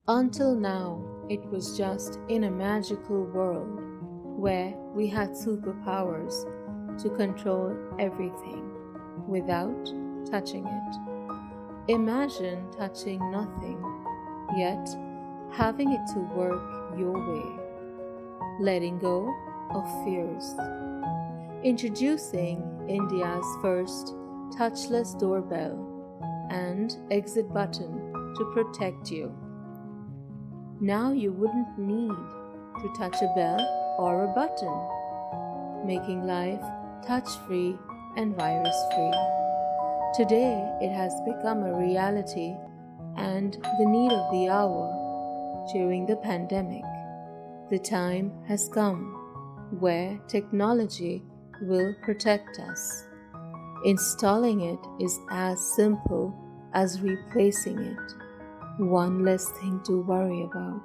Until now, it was just in a magical world where we had superpowers to control everything without touching it. Imagine touching nothing, yet having it to work your way, letting go of fears. Introducing India's first touchless doorbell and exit button to protect you. Now you wouldn't need to touch a bell or a button, making life touch free and virus free. Today it has become a reality and the need of the hour during the pandemic. The time has come where technology will protect us. Installing it is as simple as replacing it. One less thing to worry about.